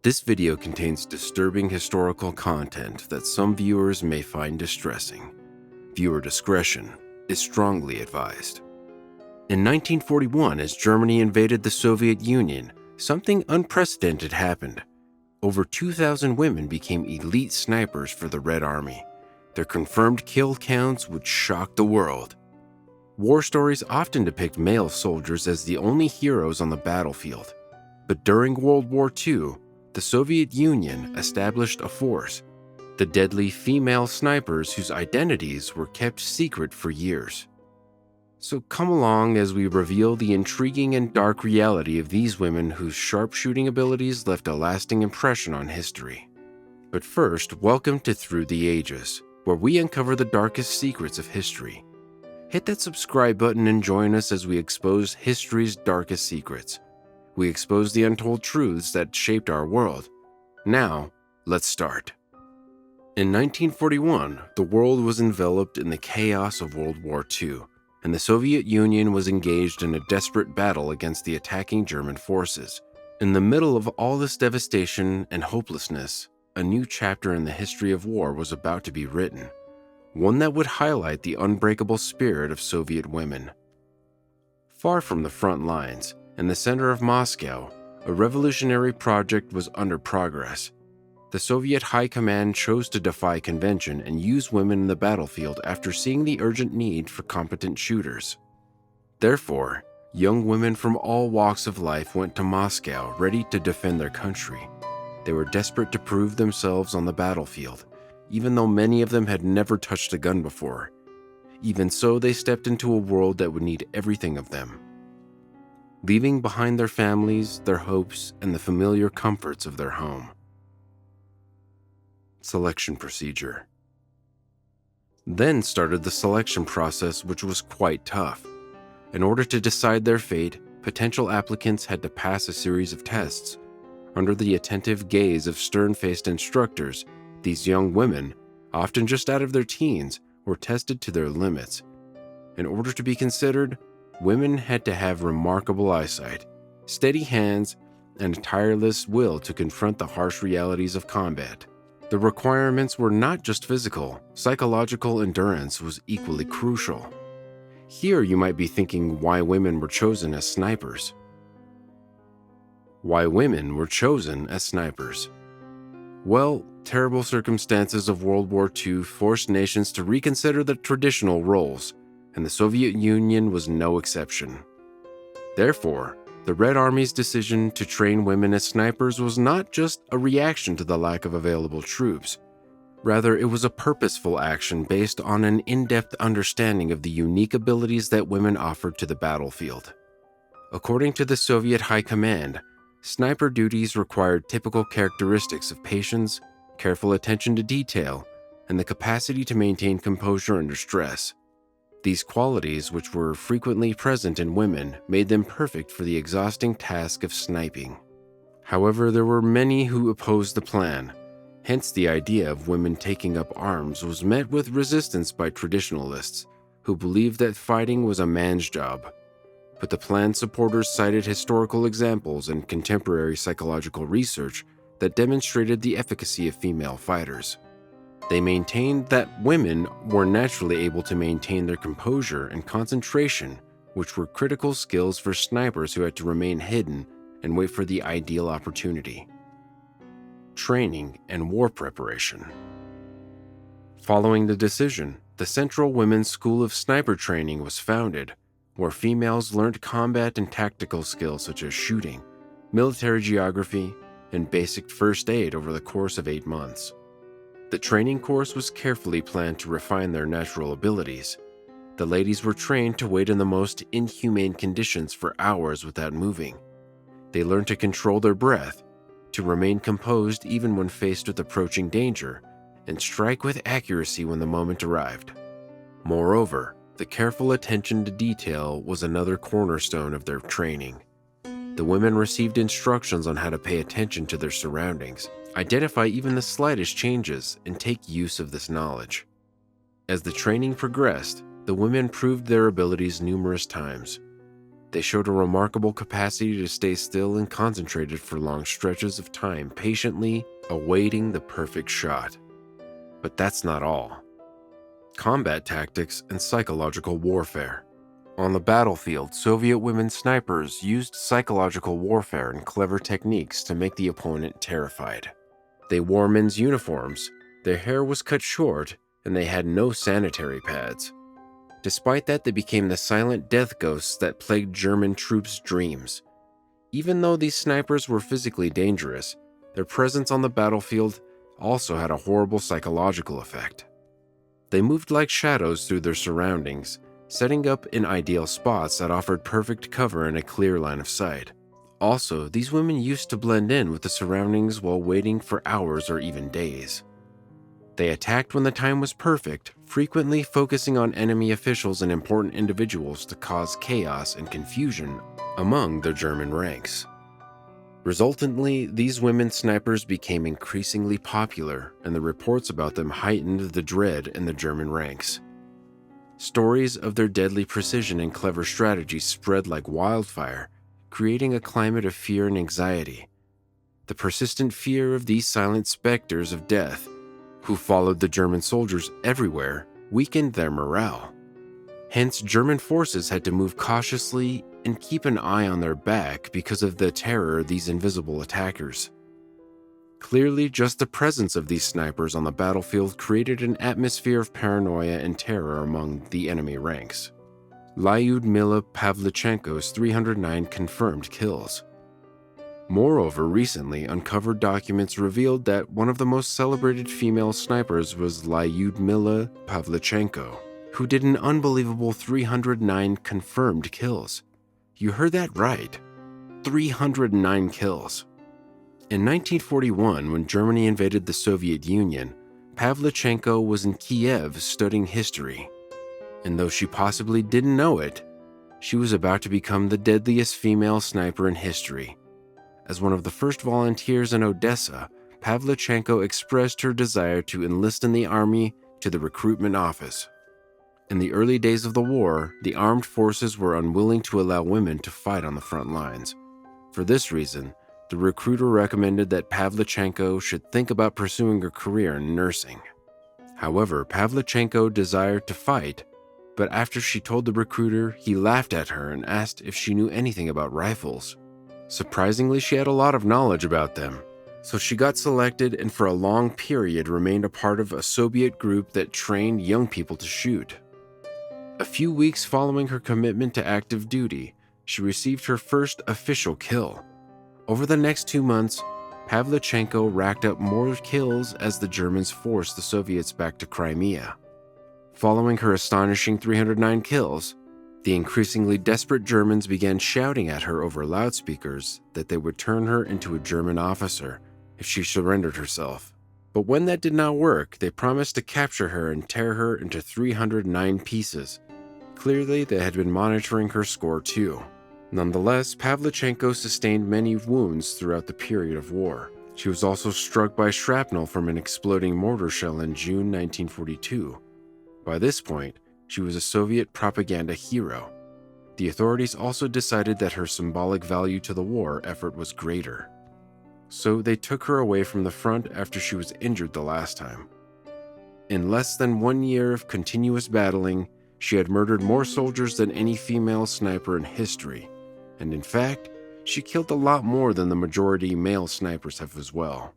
This video contains disturbing historical content that some viewers may find distressing. Viewer discretion is strongly advised. In 1941, as Germany invaded the Soviet Union, something unprecedented happened. Over 2,000 women became elite snipers for the Red Army. Their confirmed kill counts would shock the world. War stories often depict male soldiers as the only heroes on the battlefield. But during World War II, the Soviet Union established a force, the deadly female snipers whose identities were kept secret for years. So come along as we reveal the intriguing and dark reality of these women whose sharpshooting abilities left a lasting impression on history. But first, welcome to Through the Ages, where we uncover the darkest secrets of history. Hit that subscribe button and join us as we expose history's darkest secrets. We expose the untold truths that shaped our world. Now, let's start. In 1941, the world was enveloped in the chaos of World War II, and the Soviet Union was engaged in a desperate battle against the attacking German forces. In the middle of all this devastation and hopelessness, a new chapter in the history of war was about to be written, one that would highlight the unbreakable spirit of Soviet women. Far from the front lines, in the center of Moscow, a revolutionary project was under progress. The Soviet High Command chose to defy convention and use women in the battlefield after seeing the urgent need for competent shooters. Therefore, young women from all walks of life went to Moscow ready to defend their country. They were desperate to prove themselves on the battlefield, even though many of them had never touched a gun before. Even so, they stepped into a world that would need everything of them, leaving behind their families, their hopes, and the familiar comforts of their home. Selection procedure. Then started the selection process, which was quite tough. In order to decide their fate, potential applicants had to pass a series of tests. Under the attentive gaze of stern-faced instructors, these young women, often just out of their teens, were tested to their limits. In order to be considered, women had to have remarkable eyesight, steady hands, and a tireless will to confront the harsh realities of combat. The requirements were not just physical, psychological endurance was equally crucial. Here you might be thinking why women were chosen as snipers. Why women were chosen as snipers? Well, terrible circumstances of World War II forced nations to reconsider their traditional roles, and the Soviet Union was no exception. Therefore, the Red Army's decision to train women as snipers was not just a reaction to the lack of available troops. Rather, it was a purposeful action based on an in-depth understanding of the unique abilities that women offered to the battlefield. According to the Soviet High Command, sniper duties required typical characteristics of patience, careful attention to detail, and the capacity to maintain composure under stress. These qualities, which were frequently present in women, made them perfect for the exhausting task of sniping. However, there were many who opposed the plan. Hence, the idea of women taking up arms was met with resistance by traditionalists, who believed that fighting was a man's job. But the plan's supporters cited historical examples and contemporary psychological research that demonstrated the efficacy of female fighters. They maintained that women were naturally able to maintain their composure and concentration, which were critical skills for snipers who had to remain hidden and wait for the ideal opportunity. Training and war preparation. Following the decision, the Central Women's School of Sniper Training was founded, where females learned combat and tactical skills such as shooting, military geography, and basic first aid over the course of 8 months. The training course was carefully planned to refine their natural abilities. The ladies were trained to wait in the most inhumane conditions for hours without moving. They learned to control their breath, to remain composed even when faced with approaching danger, and strike with accuracy when the moment arrived. Moreover, the careful attention to detail was another cornerstone of their training. The women received instructions on how to pay attention to their surroundings, identify even the slightest changes, and take use of this knowledge. As the training progressed, the women proved their abilities numerous times. They showed a remarkable capacity to stay still and concentrated for long stretches of time, patiently awaiting the perfect shot. But that's not all. Combat tactics and psychological warfare. On the battlefield, Soviet women snipers used psychological warfare and clever techniques to make the opponent terrified. They wore men's uniforms, their hair was cut short, and they had no sanitary pads. Despite that, they became the silent death ghosts that plagued German troops' dreams. Even though these snipers were physically dangerous, their presence on the battlefield also had a horrible psychological effect. They moved like shadows through their surroundings, setting up in ideal spots that offered perfect cover and a clear line of sight. Also, these women used to blend in with the surroundings while waiting for hours or even days. They attacked when the time was perfect, frequently focusing on enemy officials and important individuals to cause chaos and confusion among the German ranks. Resultantly, these women snipers became increasingly popular, and the reports about them heightened the dread in the German ranks. Stories of their deadly precision and clever strategies spread like wildfire, creating a climate of fear and anxiety. The persistent fear of these silent specters of death, who followed the German soldiers everywhere, weakened their morale. Hence, German forces had to move cautiously and keep an eye on their back because of the terror of these invisible attackers. Clearly, just the presence of these snipers on the battlefield created an atmosphere of paranoia and terror among the enemy ranks. Lyudmila Pavlichenko's 309 confirmed kills. Moreover, recently uncovered documents revealed that one of the most celebrated female snipers was Lyudmila Pavlichenko, who did an unbelievable 309 confirmed kills. You heard that right. 309 kills. In 1941, when Germany invaded the Soviet Union, Pavlichenko was in Kiev studying history. And though she possibly didn't know it, she was about to become the deadliest female sniper in history. As one of the first volunteers in Odessa, Pavlichenko expressed her desire to enlist in the army to the recruitment office. In the early days of the war, the armed forces were unwilling to allow women to fight on the front lines. For this reason, the recruiter recommended that Pavlichenko should think about pursuing a career in nursing. However, Pavlichenko desired to fight, but after she told the recruiter, he laughed at her and asked if she knew anything about rifles. Surprisingly, she had a lot of knowledge about them, so she got selected and for a long period remained a part of a Soviet group that trained young people to shoot. A few weeks following her commitment to active duty, she received her first official kill. Over the next 2 months, Pavlichenko racked up more kills as the Germans forced the Soviets back to Crimea. Following her astonishing 309 kills, the increasingly desperate Germans began shouting at her over loudspeakers that they would turn her into a German officer if she surrendered herself. But when that did not work, they promised to capture her and tear her into 309 pieces. Clearly, they had been monitoring her score too. Nonetheless, Pavlichenko sustained many wounds throughout the period of war. She was also struck by shrapnel from an exploding mortar shell in June 1942. By this point, she was a Soviet propaganda hero. The authorities also decided that her symbolic value to the war effort was greater. So they took her away from the front after she was injured the last time. In less than 1 year of continuous battling, she had murdered more soldiers than any female sniper in history. And in fact, she killed a lot more than the majority male snipers have as well.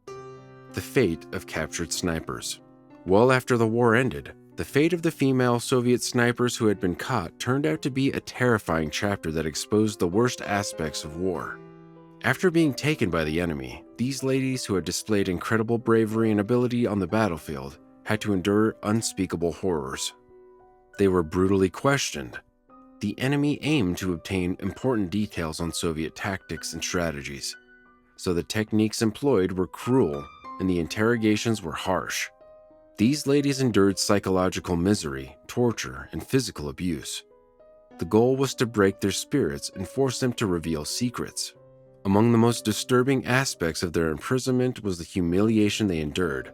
The fate of captured snipers. Well after the war ended, the fate of the female Soviet snipers who had been caught turned out to be a terrifying chapter that exposed the worst aspects of war. After being taken by the enemy, these ladies who had displayed incredible bravery and ability on the battlefield had to endure unspeakable horrors. They were brutally questioned. The enemy aimed to obtain important details on Soviet tactics and strategies, so the techniques employed were cruel and the interrogations were harsh. These ladies endured psychological misery, torture, and physical abuse. The goal was to break their spirits and force them to reveal secrets. Among the most disturbing aspects of their imprisonment was the humiliation they endured.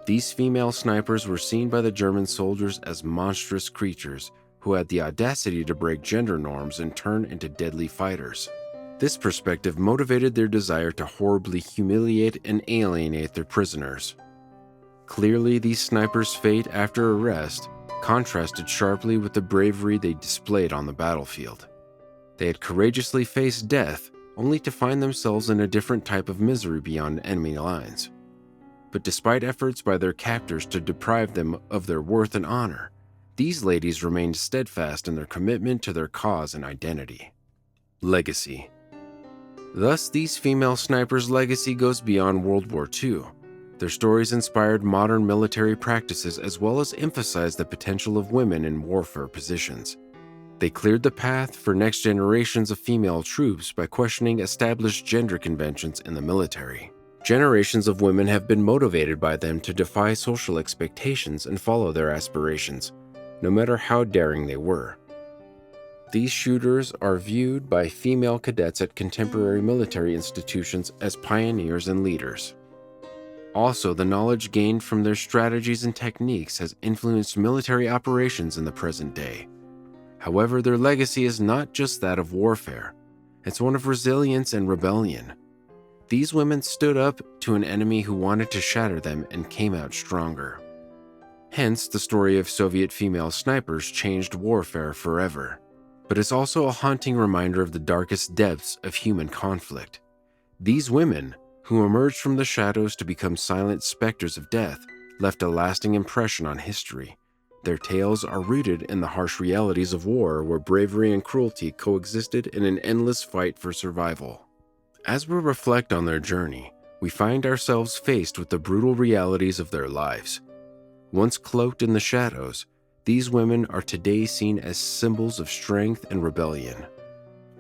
These female snipers were seen by the German soldiers as monstrous creatures who had the audacity to break gender norms and turn into deadly fighters. This perspective motivated their desire to horribly humiliate and alienate their prisoners. Clearly, these snipers' fate after arrest contrasted sharply with the bravery they displayed on the battlefield. They had courageously faced death, only to find themselves in a different type of misery beyond enemy lines. But despite efforts by their captors to deprive them of their worth and honor, these ladies remained steadfast in their commitment to their cause and identity. Legacy. Thus, these female snipers' legacy goes beyond World War II. Their stories inspired modern military practices as well as emphasized the potential of women in warfare positions. They cleared the path for next generations of female troops by questioning established gender conventions in the military. Generations of women have been motivated by them to defy social expectations and follow their aspirations, no matter how daring they were. These shooters are viewed by female cadets at contemporary military institutions as pioneers and leaders. Also, the knowledge gained from their strategies and techniques has influenced military operations in the present day. However, their legacy is not just that of warfare, it's one of resilience and rebellion. These women stood up to an enemy who wanted to shatter them and came out stronger. Hence, the story of Soviet female snipers changed warfare forever. But it's also a haunting reminder of the darkest depths of human conflict. These women, who emerged from the shadows to become silent specters of death, left a lasting impression on history. Their tales are rooted in the harsh realities of war where bravery and cruelty coexisted in an endless fight for survival. As we reflect on their journey, we find ourselves faced with the brutal realities of their lives. Once cloaked in the shadows, these women are today seen as symbols of strength and rebellion.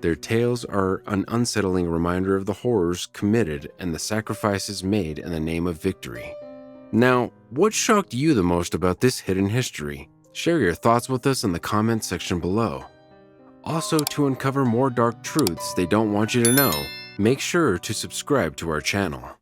Their tales are an unsettling reminder of the horrors committed and the sacrifices made in the name of victory. Now, what shocked you the most about this hidden history? Share your thoughts with us in the comments section below. Also, to uncover more dark truths they don't want you to know, make sure to subscribe to our channel.